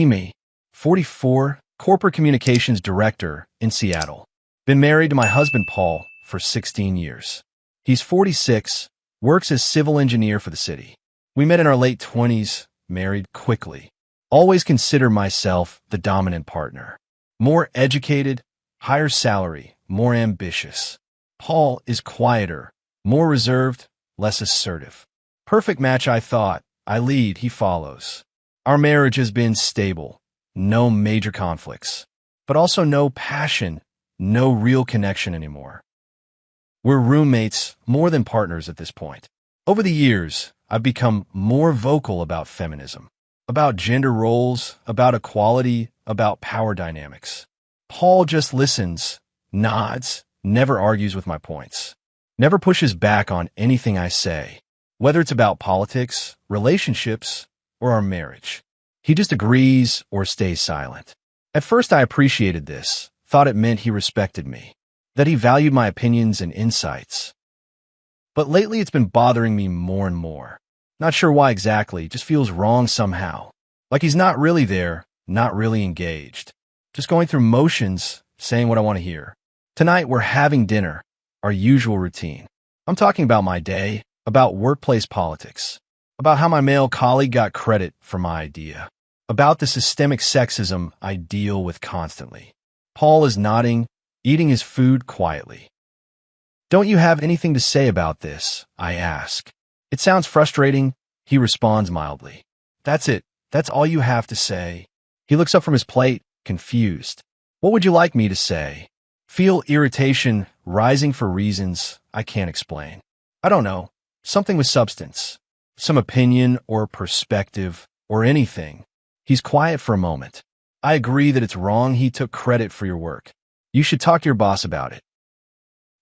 Me, 44, corporate communications director in Seattle. Been married to my husband Paul for 16 years. He's 46, works as civil engineer for the city. We met in our late 20s, married quickly. Always consider myself the dominant partner. More educated, higher salary, more ambitious. Paul is quieter, more reserved, less assertive. Perfect match, I thought. I lead, he follows. Our marriage has been stable, no major conflicts, but also no passion, no real connection anymore. We're roommates, more than partners at this point. Over the years, I've become more vocal about feminism, about gender roles, about equality, about power dynamics. Paul just listens, nods, never argues with my points, never pushes back on anything I say, whether it's about politics, relationships, or our marriage. He just agrees or stays silent. At first I appreciated this, thought it meant he respected me, that he valued my opinions and insights. But lately it's been bothering me more and more. Not sure why exactly, just feels wrong somehow. Like he's not really there, not really engaged. Just going through motions, saying what I want to hear. Tonight we're having dinner, our usual routine. I'm talking about my day, about workplace politics, about how my male colleague got credit for my idea, about the systemic sexism I deal with constantly. Paul is nodding, eating his food quietly. Don't you have anything to say about this? I ask. It sounds frustrating, he responds mildly. That's it. That's all you have to say. He looks up from his plate, confused. What would you like me to say? Feel irritation rising for reasons I can't explain. I don't know. Something with substance. Some opinion or perspective or anything. He's quiet for a moment. I agree that it's wrong he took credit for your work. You should talk to your boss about it.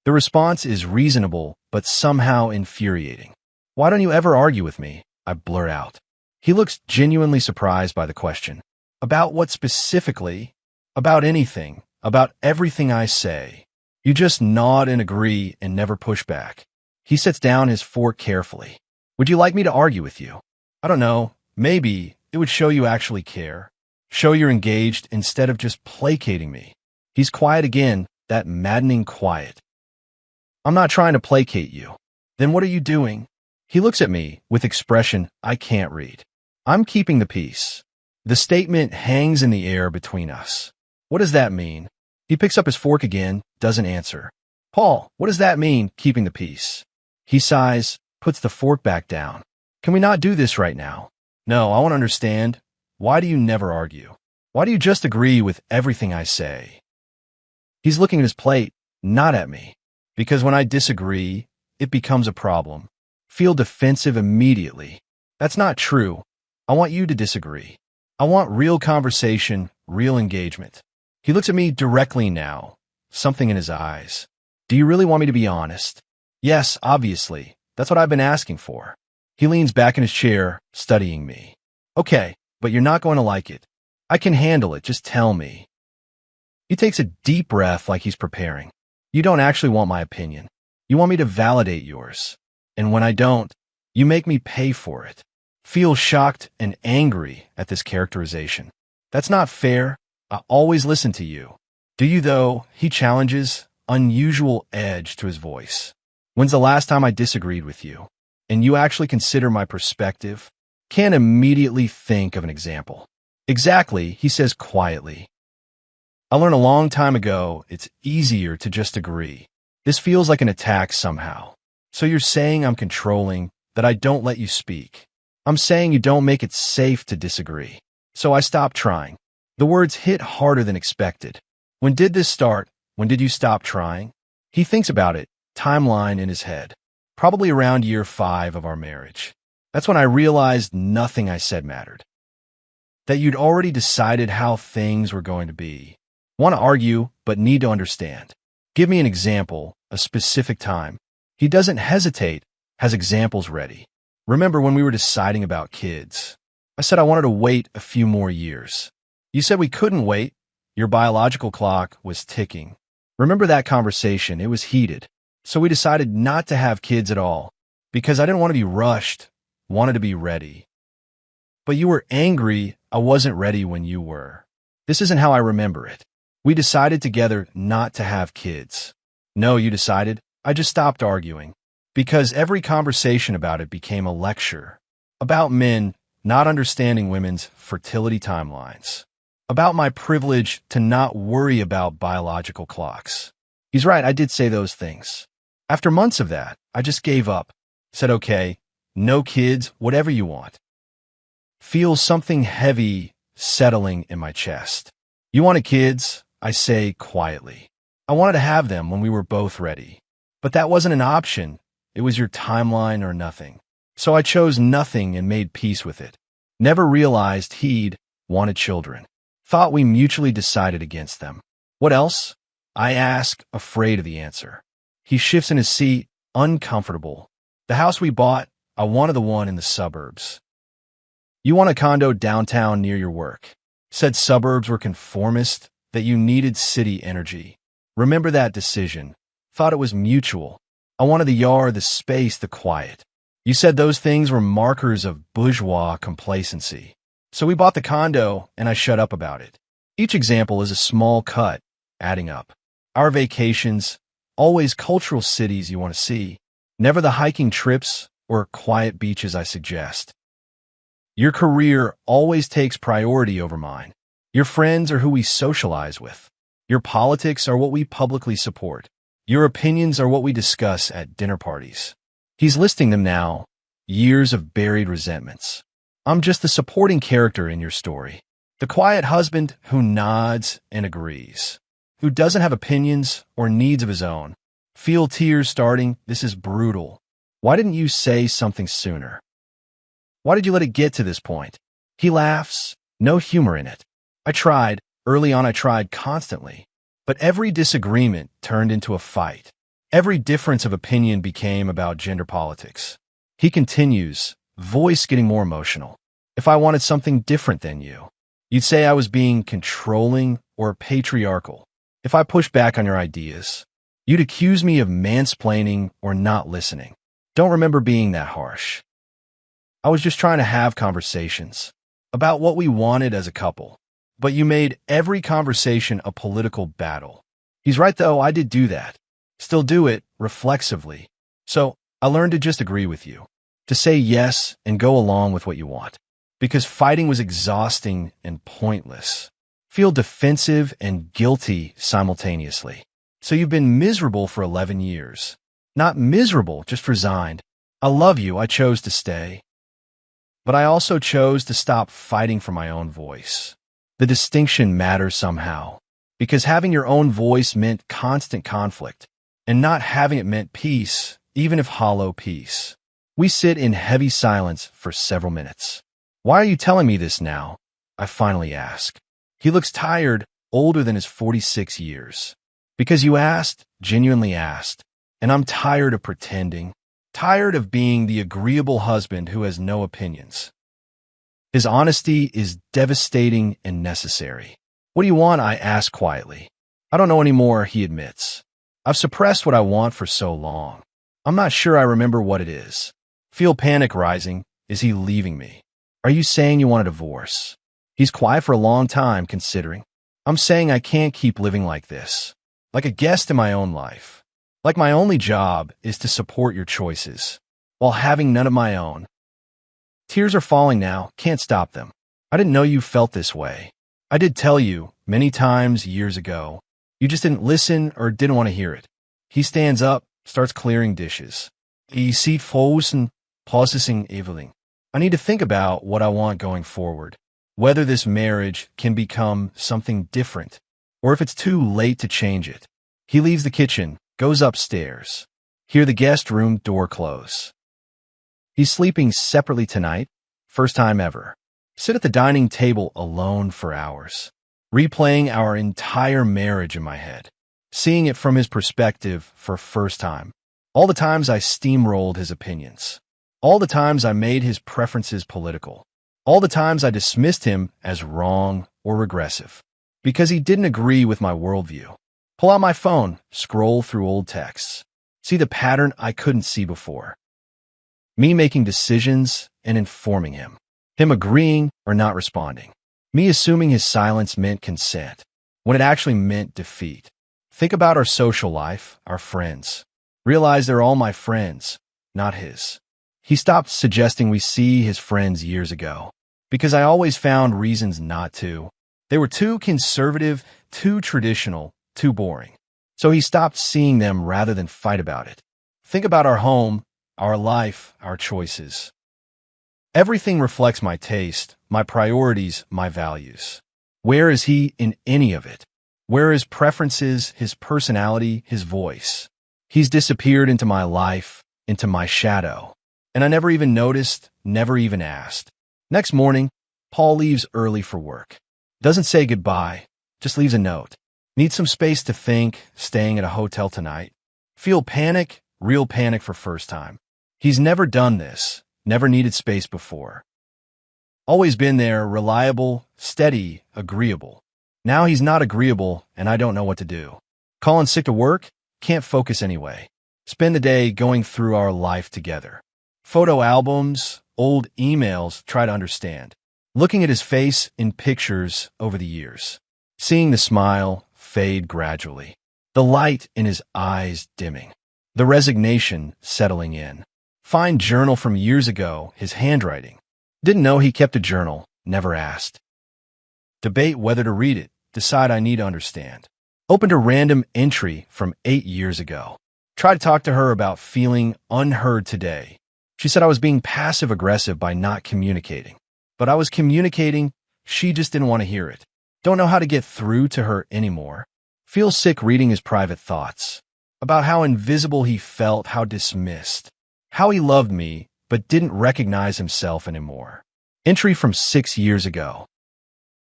The response is reasonable, but somehow infuriating. Why don't you ever argue with me? I blur out. He looks genuinely surprised by the question. About what specifically? About anything. About everything I say. You just nod and agree and never push back. He sets down his fork carefully. Would you like me to argue with you? I don't know. Maybe it would show you actually care. Show you're engaged instead of just placating me. He's quiet again, that maddening quiet. I'm not trying to placate you. Then what are you doing? He looks at me with expression I can't read. I'm keeping the peace. The statement hangs in the air between us. What does that mean? He picks up his fork again, doesn't answer. Paul, what does that mean, keeping the peace? He sighs, puts the fork back down. Can we not do this right now? No, I want to understand. Why do you never argue? Why do you just agree with everything I say? He's looking at his plate, not at me. Because when I disagree, it becomes a problem. Feel defensive immediately. That's not true. I want you to disagree. I want real conversation, real engagement. He looks at me directly now, something in his eyes. Do you really want me to be honest? Yes, obviously. That's what I've been asking for. He leans back in his chair, studying me. Okay, but you're not going to like it. I can handle it, just tell me. He takes a deep breath like he's preparing. You don't actually want my opinion. You want me to validate yours. And when I don't, you make me pay for it. Feel shocked and angry at this characterization. That's not fair. I always listen to you. Do you, though? He challenges, unusual edge to his voice. When's the last time I disagreed with you? And you actually consider my perspective? Can't immediately think of an example. Exactly, he says quietly. I learned a long time ago it's easier to just agree. This feels like an attack somehow. So you're saying I'm controlling, that I don't let you speak. I'm saying you don't make it safe to disagree. So I stopped trying. The words hit harder than expected. When did this start? When did you stop trying? He thinks about it, timeline in his head. Probably around year 5 of our marriage. That's when I realized nothing I said mattered. That you'd already decided how things were going to be. Want to argue, but need to understand. Give me an example, a specific time. He doesn't hesitate, has examples ready. Remember when we were deciding about kids? I said I wanted to wait a few more years. You said we couldn't wait. Your biological clock was ticking. Remember that conversation? It was heated. So we decided not to have kids at all, because I didn't want to be rushed, wanted to be ready. But you were angry I wasn't ready when you were. This isn't how I remember it. We decided together not to have kids. No, you decided. I just stopped arguing. Because every conversation about it became a lecture. About men not understanding women's fertility timelines. About my privilege to not worry about biological clocks. He's right, I did say those things. After months of that, I just gave up. Said, okay, no kids, whatever you want. Feel something heavy settling in my chest. You wanted kids, I say quietly. I wanted to have them when we were both ready. But that wasn't an option. It was your timeline or nothing. So I chose nothing and made peace with it. Never realized he'd wanted children. Thought we mutually decided against them. What else? I ask, afraid of the answer. He shifts in his seat, uncomfortable. The house we bought, I wanted the one in the suburbs. You want a condo downtown near your work. Said suburbs were conformist, that you needed city energy. Remember that decision. Thought it was mutual. I wanted the yard, the space, the quiet. You said those things were markers of bourgeois complacency. So we bought the condo, and I shut up about it. Each example is a small cut, adding up. Our vacations, always cultural cities you want to see, never the hiking trips or quiet beaches I suggest. Your career always takes priority over mine. Your friends are who we socialize with. Your politics are what we publicly support. Your opinions are what we discuss at dinner parties. He's listing them now, years of buried resentments. I'm just the supporting character in your story. The quiet husband who nods and agrees, who doesn't have opinions or needs of his own. Feel tears starting. This is brutal. Why didn't you say something sooner? Why did you let it get to this point? He laughs, no humor in it. I tried. Early on I tried constantly. But every disagreement turned into a fight. Every difference of opinion became about gender politics. He continues, voice getting more emotional. If I wanted something different than you, you'd say I was being controlling or patriarchal. If I pushed back on your ideas, you'd accuse me of mansplaining or not listening. Don't remember being that harsh. I was just trying to have conversations about what we wanted as a couple. But you made every conversation a political battle. He's right, though, I did do that. Still do it, reflexively. So I learned to just agree with you. To say yes and go along with what you want. Because fighting was exhausting and pointless. Feel defensive and guilty simultaneously. So you've been miserable for 11 years. Not miserable, just resigned. I love you, I chose to stay. But I also chose to stop fighting for my own voice. The distinction matters somehow, because having your own voice meant constant conflict, and not having it meant peace, even if hollow peace. We sit in heavy silence for several minutes. Why are you telling me this now? I finally ask. He looks tired, older than his 46 years. Because you asked, genuinely asked, and I'm tired of pretending, tired of being the agreeable husband who has no opinions. His honesty is devastating and necessary. What do you want? I ask quietly. I don't know anymore, he admits. I've suppressed what I want for so long. I'm not sure I remember what it is. Feel panic rising. Is he leaving me? Are you saying you want a divorce? He's quiet for a long time, considering. I'm saying I can't keep living like this. Like a guest in my own life. Like my only job is to support your choices, while having none of my own. Tears are falling now, can't stop them. I didn't know you felt this way. I did tell you, many times years ago. You just didn't listen or didn't want to hear it. He stands up, starts clearing dishes. I see Fosen processing everything. I need to think about what I want going forward. Whether this marriage can become something different, or if it's too late to change it. He leaves the kitchen, goes upstairs. Hear the guest room door close. He's sleeping separately tonight, first time ever. Sit at the dining table alone for hours, replaying our entire marriage in my head, seeing it from his perspective for first time. All the times I steamrolled his opinions. All the times I made his preferences political. All the times I dismissed him as wrong or regressive. Because he didn't agree with my worldview. Pull out my phone, scroll through old texts. See the pattern I couldn't see before. Me making decisions and informing him. Him agreeing or not responding. Me assuming his silence meant consent, when it actually meant defeat. Think about our social life, our friends. Realize they're all my friends, not his. He stopped suggesting we see his friends years ago, because I always found reasons not to. They were too conservative, too traditional, too boring. So he stopped seeing them rather than fight about it. Think about our home, our life, our choices. Everything reflects my taste, my priorities, my values. Where is he in any of it? Where are his preferences, his personality, his voice? He's disappeared into my life, into my shadow. And I never even noticed, never even asked. Next morning, Paul leaves early for work. Doesn't say goodbye, just leaves a note. Need some space to think, staying at a hotel tonight. Feel panic, real panic for first time. He's never done this, never needed space before. Always been there, reliable, steady, agreeable. Now he's not agreeable, and I don't know what to do. Calling sick to work? Can't focus anyway. Spend the day going through our life together. Photo albums, old emails, try to understand. Looking at his face in pictures over the years. Seeing the smile fade gradually. The light in his eyes dimming. The resignation settling in. Find journal from years ago, his handwriting. Didn't know he kept a journal, never asked. Debate whether to read it, decide I need to understand. Opened a random entry from 8 years ago. Try to talk to her about feeling unheard today. She said I was being passive-aggressive by not communicating. But I was communicating, she just didn't want to hear it. Don't know how to get through to her anymore. Feel sick reading his private thoughts. About how invisible he felt, how dismissed. How he loved me, but didn't recognize himself anymore. Entry from 6 years ago.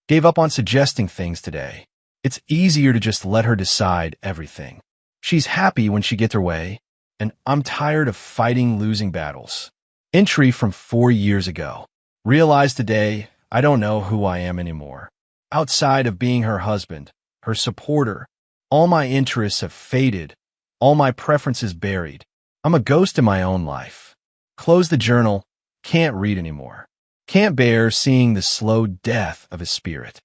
Gave up on suggesting things today. It's easier to just let her decide everything. She's happy when she gets her way, and I'm tired of fighting losing battles. Entry from 4 years ago. Realized today, I don't know who I am anymore. Outside of being her husband, her supporter, all my interests have faded, all my preferences buried. I'm a ghost in my own life. Close the journal, can't read anymore. Can't bear seeing the slow death of his spirit.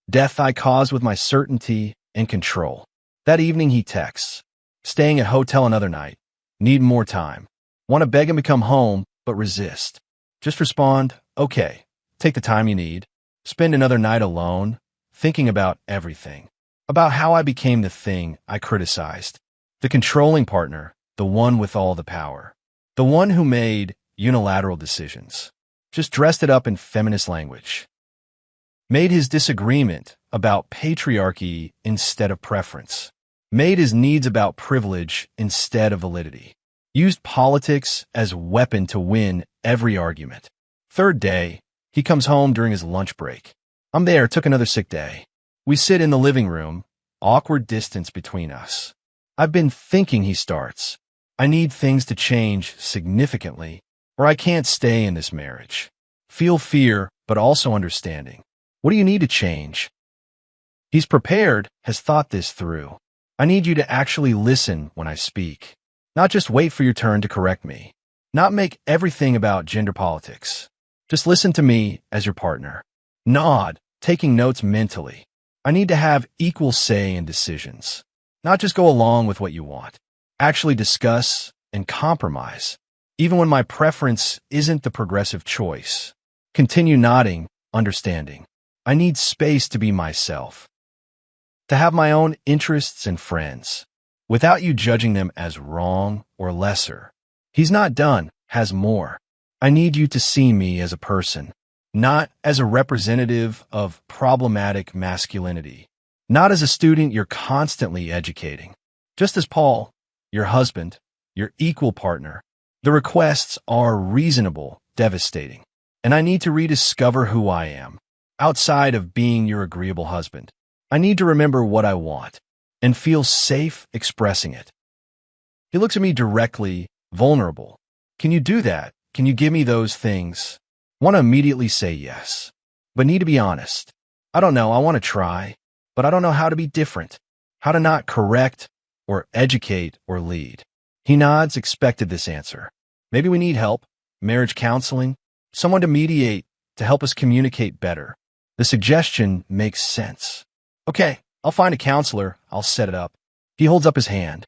Death I caused with my certainty and control. That evening he texts. Staying at hotel another night. Need more time. Want to beg him to come home, but resist. Just respond, okay, take the time you need. Spend another night alone, thinking about everything. About how I became the thing I criticized. The controlling partner, the one with all the power. The one who made unilateral decisions. Just dressed it up in feminist language. Made his disagreement about patriarchy instead of preference. Made his needs about privilege instead of validity. Used politics as a weapon to win every argument. Third day, he comes home during his lunch break. I'm there, took another sick day. We sit in the living room, awkward distance between us. I've been thinking, he starts. I need things to change significantly, or I can't stay in this marriage. Feel fear, but also understanding. What do you need to change? He's prepared, has thought this through. I need you to actually listen when I speak. Not just wait for your turn to correct me. Not make everything about gender politics. Just listen to me as your partner. Nod, taking notes mentally. I need to have equal say in decisions. Not just go along with what you want. Actually discuss and compromise. Even when my preference isn't the progressive choice. Continue nodding, understanding. I need space to be myself. To have my own interests and friends. Without you judging them as wrong or lesser. He's not done, has more. I need you to see me as a person, not as a representative of problematic masculinity, not as a student you're constantly educating. Just as Paul, your husband, your equal partner, the requests are reasonable, devastating, and I need to rediscover who I am, outside of being your agreeable husband. I need to remember what I want and feel safe expressing it. He looks at me directly, vulnerable. Can you do that? Can you give me those things? Want to immediately say yes, but need to be honest. I don't know, I want to try, but I don't know how to be different, how to not correct or educate or lead. He nods, expected this answer. Maybe we need help, marriage counseling, someone to mediate, to help us communicate better. The suggestion makes sense. Okay, I'll find a counselor. I'll set it up. He holds up his hand.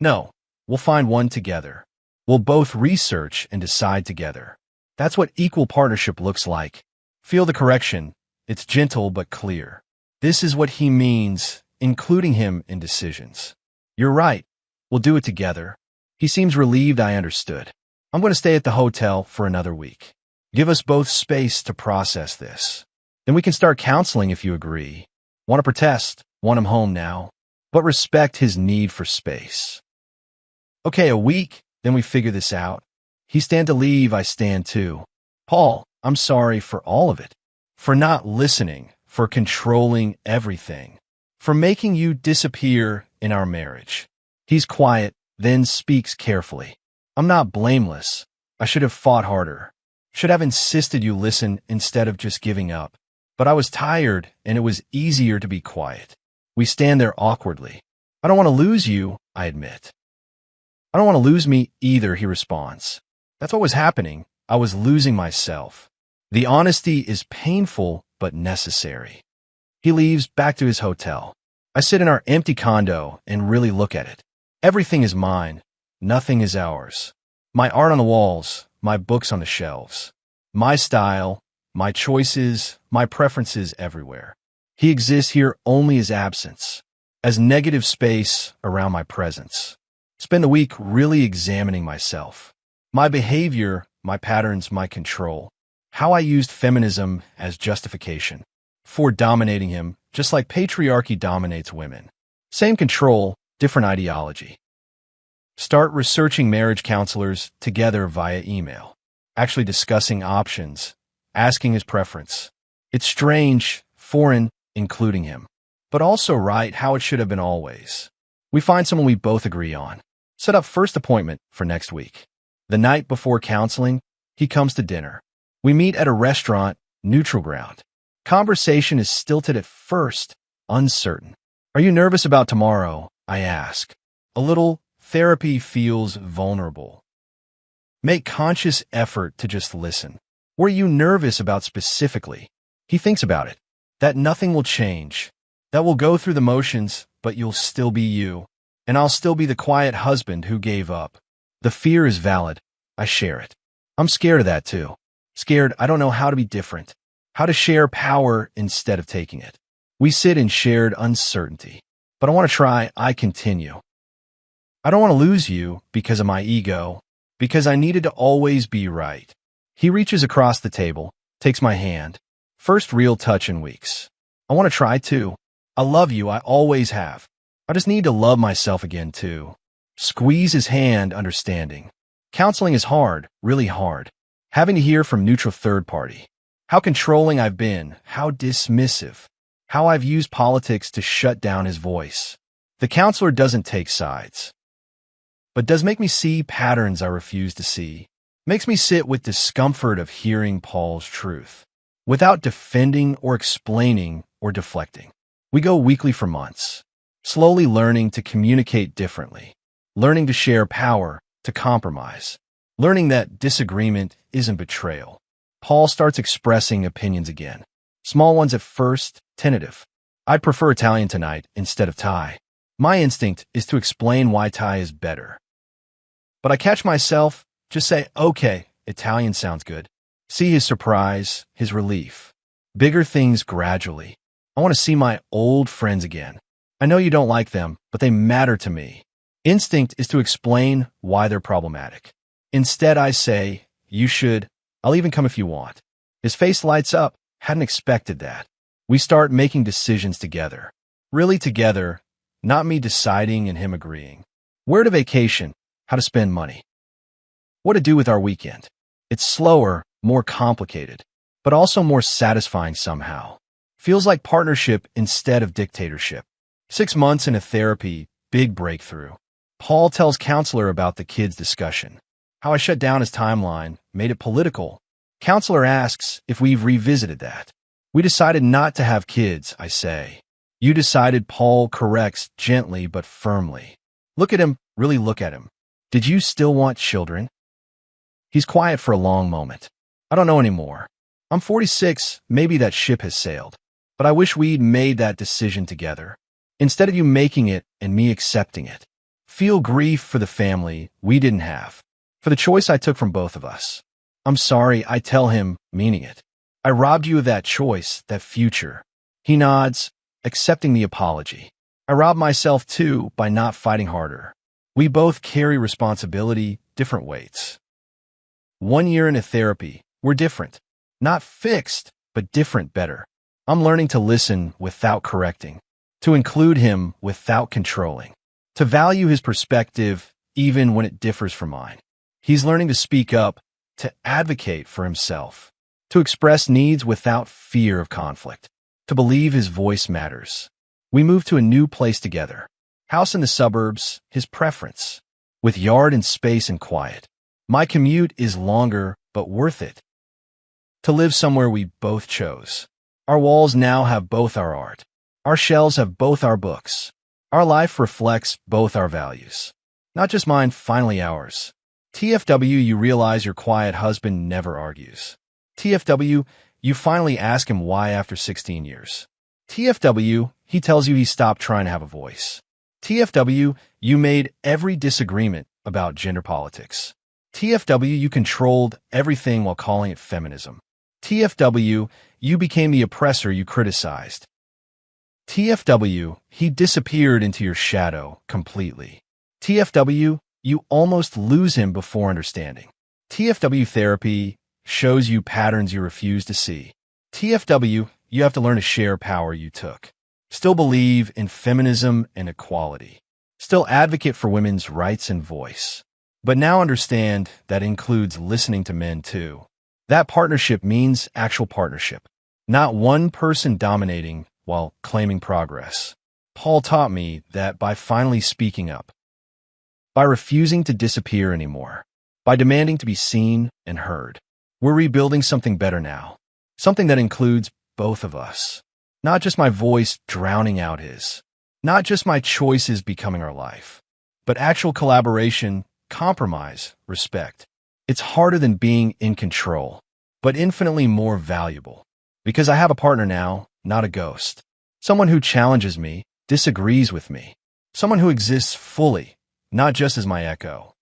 No, we'll find one together. We'll both research and decide together. That's what equal partnership looks like. Feel the correction. It's gentle but clear. This is what he means, including him in decisions. You're right. We'll do it together. He seems relieved I understood. I'm going to stay at the hotel for another week. Give us both space to process this. Then we can start counseling if you agree. Want to protest? Want him home now. But respect his need for space. Okay, a week, then we figure this out. He stand to leave, I stand too. Paul, I'm sorry for all of it. For not listening, for controlling everything. For making you disappear in our marriage. He's quiet, then speaks carefully. I'm not blameless. I should have fought harder. Should have insisted you listen instead of just giving up. But I was tired, and it was easier to be quiet. We stand there awkwardly. I don't want to lose you, I admit. I don't want to lose me either, he responds. That's what was happening. I was losing myself. The honesty is painful, but necessary. He leaves back to his hotel. I sit in our empty condo and really look at it. Everything is mine. Nothing is ours. My art on the walls, my books on the shelves. My style, my choices, my preferences everywhere. He exists here only as absence, as negative space around my presence. Spend the week really examining myself. My behavior, my patterns, my control. How I used feminism as justification for dominating him, just like patriarchy dominates women. Same control, different ideology. Start researching marriage counselors together via email. Actually discussing options, asking his preference. It's strange, foreign, including him. But also right how it should have been always. We find someone we both agree on. Set up first appointment for next week. The night before counseling, he comes to dinner. We meet at a restaurant, neutral ground. Conversation is stilted at first, uncertain. Are you nervous about tomorrow? I ask. A little. Therapy feels vulnerable. Make conscious effort to just listen. What are you nervous about specifically? He thinks about it. That nothing will change. That we'll go through the motions, but you'll still be you. And I'll still be the quiet husband who gave up. The fear is valid. I share it. I'm scared of that too. Scared I don't know how to be different. How to share power instead of taking it. We sit in shared uncertainty. But I want to try. I continue. I don't want to lose you because of my ego, because I needed to always be right. He reaches across the table, takes my hand. First real touch in weeks. I want to try too. I love you, I always have. I just need to love myself again too. Squeeze his hand, understanding. Counseling is hard, really hard. Having to hear from neutral third party. How controlling I've been, how dismissive. How I've used politics to shut down his voice. The counselor doesn't take sides. But does make me see patterns I refuse to see. Makes me sit with discomfort of hearing Paul's truth. Without defending or explaining or deflecting. We go weekly for months. Slowly learning to communicate differently. Learning to share power, to compromise. Learning that disagreement isn't betrayal. Paul starts expressing opinions again. Small ones at first, tentative. I'd prefer Italian tonight instead of Thai. My instinct is to explain why Thai is better. But I catch myself, just say, okay, Italian sounds good. See his surprise, his relief. Bigger things gradually. I want to see my old friends again. I know you don't like them, but they matter to me. Instinct is to explain why they're problematic. Instead, I say, you should. I'll even come if you want. His face lights up. Hadn't expected that. We start making decisions together. Really together, not me deciding and him agreeing. Where to vacation? How to spend money. What to do with our weekend. It's slower, more complicated, but also more satisfying somehow. Feels like partnership instead of dictatorship. 6 months into therapy, big breakthrough. Paul tells counselor about the kids' discussion. How I shut down his timeline, made it political. Counselor asks if we've revisited that. We decided not to have kids, I say. You decided, Paul corrects gently but firmly. Look at him, really look at him. Did you still want children? He's quiet for a long moment. I don't know anymore. I'm 46, maybe that ship has sailed. But I wish we'd made that decision together, instead of you making it and me accepting it. Feel grief for the family we didn't have, for the choice I took from both of us. I'm sorry, I tell him, meaning it. I robbed you of that choice, that future. He nods, accepting the apology. I robbed myself too by not fighting harder. We both carry responsibility, different weights. 1 year into therapy, we're different. Not fixed, but different better. I'm learning to listen without correcting, to include him without controlling, to value his perspective even when it differs from mine. He's learning to speak up, to advocate for himself, to express needs without fear of conflict, to believe his voice matters. We moved to a new place together. House in the suburbs, his preference, with yard and space and quiet. My commute is longer, but worth it. To live somewhere we both chose. Our walls now have both our art. Our shelves have both our books. Our life reflects both our values. Not just mine, finally ours. TFW, you realize your quiet husband never argues. TFW, you finally ask him why after 16 years. TFW, he tells you he stopped trying to have a voice. TFW, you made every disagreement about gender politics. TFW, you controlled everything while calling it feminism. TFW, you became the oppressor you criticized. TFW, he disappeared into your shadow completely. TFW, you almost lose him before understanding. TFW therapy shows you patterns you refuse to see. TFW, you have to learn to share power you took. Still believe in feminism and equality. Still advocate for women's rights and voice. But now understand that includes listening to men too. That partnership means actual partnership, not one person dominating while claiming progress. Paul taught me that by finally speaking up, by refusing to disappear anymore, by demanding to be seen and heard, we're rebuilding something better now, something that includes both of us. Not just my voice drowning out his, not just my choices becoming our life, but actual collaboration, compromise, respect. It's harder than being in control, but infinitely more valuable. Because I have a partner now, not a ghost. Someone who challenges me, disagrees with me. Someone who exists fully, not just as my echo.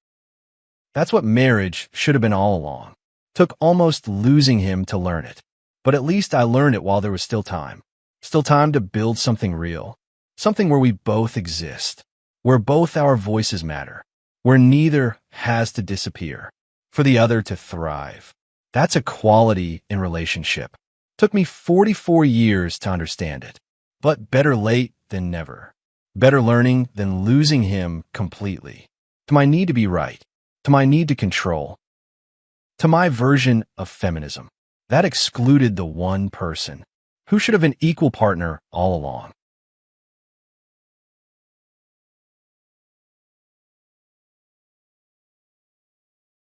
That's what marriage should have been all along. Took almost losing him to learn it. But at least I learned it while there was still time. Still time to build something real. Something where we both exist. Where both our voices matter. Where neither has to disappear. For the other to thrive. That's a quality in relationship. Took me 44 years to understand it. But better late than never. Better learning than losing him completely. To my need to be right. To my need to control. To my version of feminism. That excluded the one person who should have been equal partner all along.